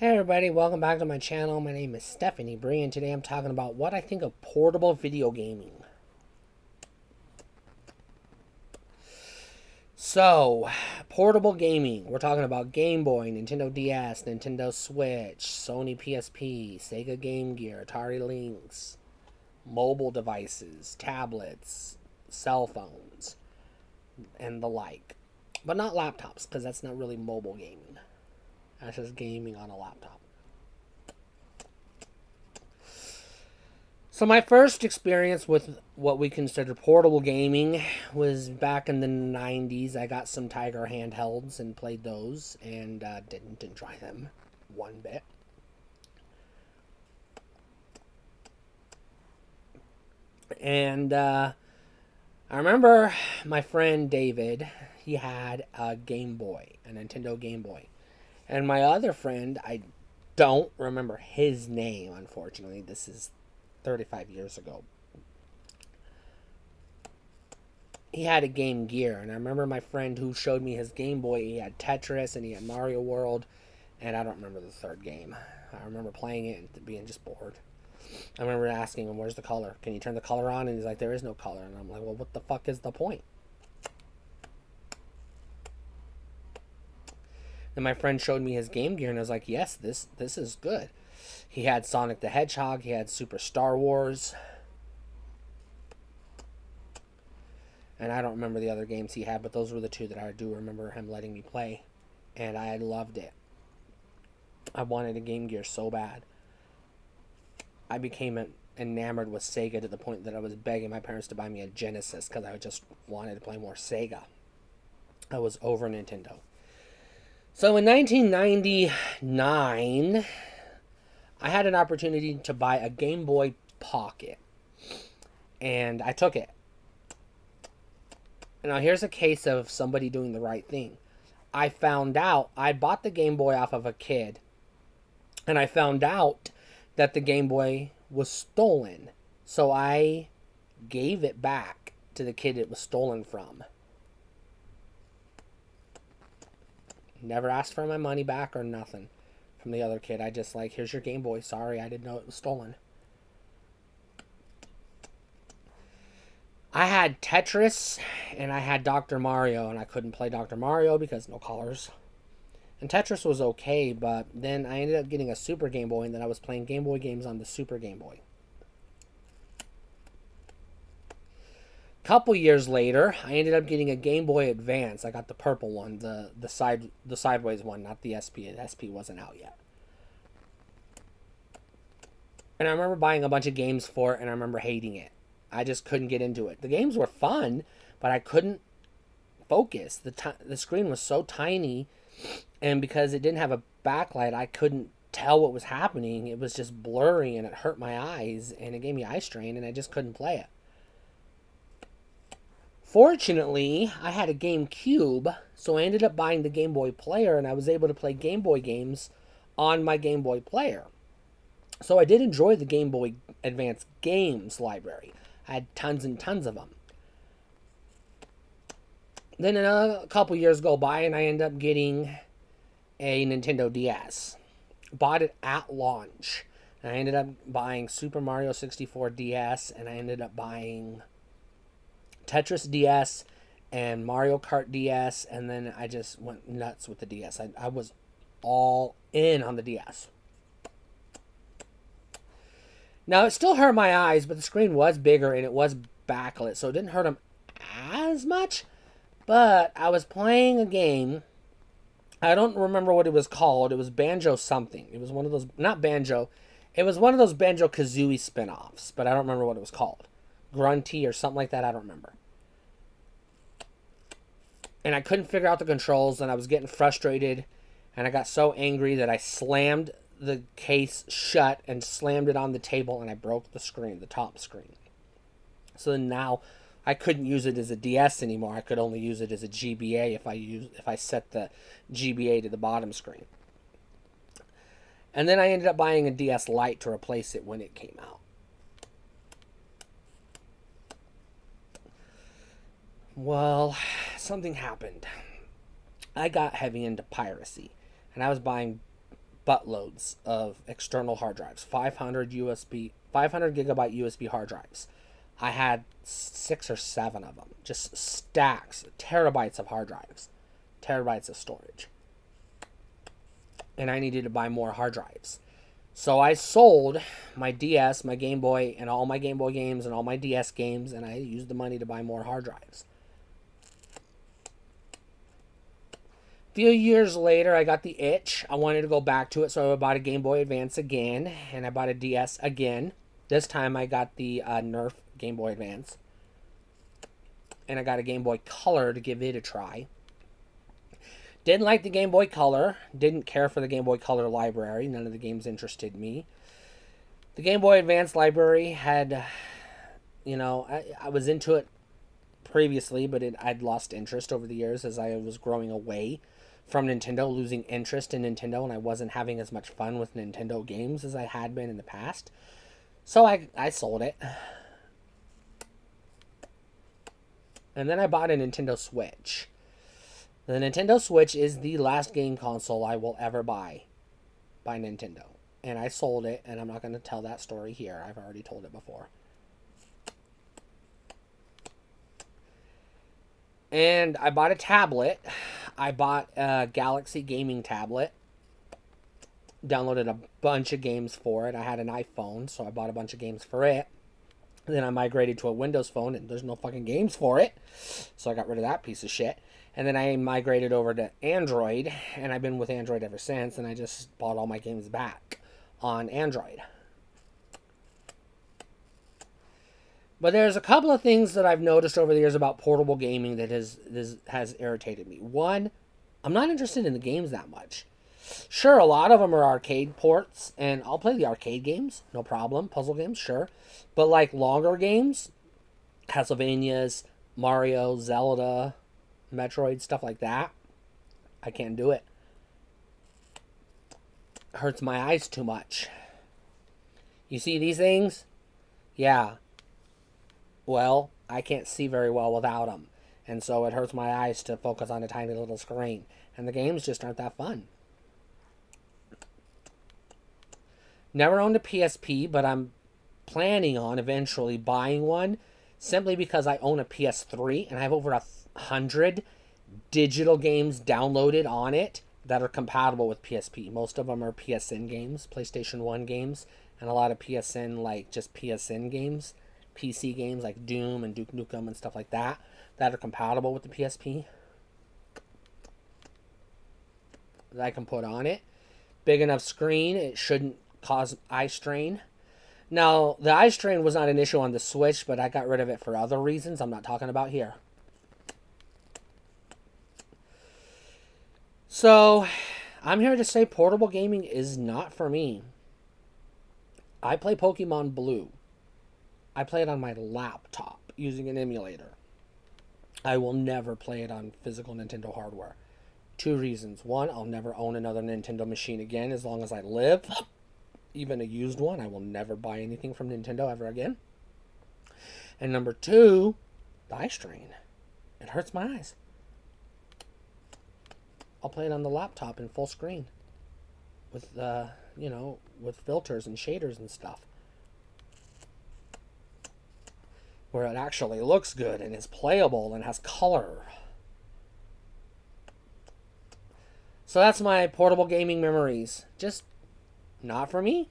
Hey everybody, welcome back to my channel. My name is Stephanie Bree, and today I'm talking about what I think of portable video gaming. So, portable gaming. We're talking about Game Boy, Nintendo DS, Nintendo Switch, Sony PSP, Sega Game Gear, Atari Lynx, mobile devices, tablets, cell phones, and the like. But not laptops, because that's not really mobile gaming. That's just gaming on a laptop. So my first experience with what we consider portable gaming was back in the 90s. I got some Tiger handhelds and played those and didn't enjoy them one bit. And I remember my friend David, he had a Game Boy, a Nintendo Game Boy. And my other friend, I don't remember his name, unfortunately. This is 35 years ago. He had a Game Gear, and I remember my friend who showed me his Game Boy, he had Tetris and he had Mario World, and I don't remember the third game. I remember playing it and being just bored. I remember asking him, where's the color? Can you turn the color on? And he's like, there is no color. And I'm like, well, what the fuck is the point? Then my friend showed me his Game Gear, and I was like, yes, this is good. He had Sonic the Hedgehog, he had Super Star Wars, and I don't remember the other games he had, but those were the two that I do remember him letting me play, and I loved it. I wanted a Game Gear so bad. I became enamored with Sega to the point that I was begging my parents to buy me a Genesis because I just wanted to play more Sega. I was over Nintendo. So in 1999, I had an opportunity to buy a Game Boy Pocket, and I took it. Now here's a case of somebody doing the right thing. I bought the Game Boy off of a kid, and I found out that the Game Boy was stolen. So I gave it back to the kid it was stolen from. Never asked for my money back or nothing from the other kid. I just like, here's your Game Boy. Sorry, I didn't know it was stolen. I had Tetris and I had Dr. Mario, and I couldn't play Dr. Mario because no colors. And Tetris was okay, but then I ended up getting a Super Game Boy, and then I was playing Game Boy games on the Super Game Boy. Couple years later, I ended up getting a Game Boy Advance. I got the purple one, the sideways one, not the SP. The SP wasn't out yet. And I remember buying a bunch of games for it, and I remember hating it. I just couldn't get into it. The games were fun, but I couldn't focus. The screen was so tiny, and because it didn't have a backlight, I couldn't tell what was happening. It was just blurry, and it hurt my eyes, and it gave me eye strain, and I just couldn't play it. Fortunately, I had a GameCube, so I ended up buying the Game Boy Player, and I was able to play Game Boy games on my Game Boy Player. So I did enjoy the Game Boy Advance games library. I had tons and tons of them. Then a couple years go by, and I end up getting a Nintendo DS. Bought it at launch. And I ended up buying Super Mario 64 DS, and I ended up buying Tetris DS and Mario Kart DS, and then I just went nuts with the DS. I was all in on the DS. Now, it still hurt my eyes, but the screen was bigger and it was backlit, so it didn't hurt them as much. But I was playing a game. I don't remember what it was called. It was Banjo something. It was one of those, not Banjo. It was one of those Banjo Kazooie spin-offs, but I don't remember what it was called. Grunty or something like that, I don't remember. And I couldn't figure out the controls, and I was getting frustrated, and I got so angry that I slammed the case shut and slammed it on the table, and I broke the screen, the top screen. So then now I couldn't use it as a DS anymore. I could only use it as a GBA if I set the GBA to the bottom screen. And then I ended up buying a DS Lite to replace it when it came out. Well, something happened. I got heavy into piracy, and I was buying buttloads of external hard drives, 500 gigabyte USB hard drives. I had 6 or 7 of them, just stacks, terabytes of hard drives, terabytes of storage. And I needed to buy more hard drives. So I sold my DS, my Game Boy, and all my Game Boy games and all my DS games, and I used the money to buy more hard drives. A few years later, I got the itch. I wanted to go back to it, so I bought a Game Boy Advance again, and I bought a DS again. This time I got the Nerf Game Boy Advance, and I got a Game Boy Color to give it a try. Didn't like the Game Boy Color. Didn't care for the Game Boy Color library. None of the games interested me. The Game Boy Advance library had, I was into it previously, but I'd lost interest over the years as I was growing away from Nintendo, losing interest in Nintendo, and I wasn't having as much fun with Nintendo games as I had been in the past. So I sold it. And then I bought a Nintendo Switch. The Nintendo Switch is the last game console I will ever buy by Nintendo. And I sold it, and I'm not going to tell that story here. I've already told it before. And I bought a tablet. I bought a Galaxy gaming tablet. Downloaded a bunch of games for it. I had an iPhone, so I bought a bunch of games for it. Then I migrated to a Windows phone, and there's no fucking games for it. So I got rid of that piece of shit. And then I migrated over to Android, and I've been with Android ever since, and I just bought all my games back on Android. But there's a couple of things that I've noticed over the years about portable gaming that has irritated me. One, I'm not interested in the games that much. Sure, a lot of them are arcade ports, and I'll play the arcade games, no problem. Puzzle games, sure. But like longer games, Castlevanias, Mario, Zelda, Metroid, stuff like that, I can't do it. Hurts my eyes too much. You see these things? Yeah. Well, I can't see very well without them. And so it hurts my eyes to focus on a tiny little screen. And the games just aren't that fun. Never owned a PSP, but I'm planning on eventually buying one simply because I own a PS3 and I have over 100 digital games downloaded on it that are compatible with PSP. Most of them are PSN games, PlayStation 1 games, and a lot of PSN, like just PSN games, PC games like Doom and Duke Nukem and stuff like that are compatible with the PSP that I can put on it. Big enough screen, it shouldn't cause eye strain. Now, the eye strain was not an issue on the Switch, but I got rid of it for other reasons I'm not talking about here. So, I'm here to say portable gaming is not for me. I play Pokemon Blue. I play it on my laptop using an emulator. I will never play it on physical Nintendo hardware. 2 reasons. 1, I'll never own another Nintendo machine again as long as I live. Even a used one. I will never buy anything from Nintendo ever again. And number 2, the eye strain. It hurts my eyes. I'll play it on the laptop in full screen with, with filters and shaders and stuff, where it actually looks good and is playable and has color. So that's my portable gaming memories. Just not for me.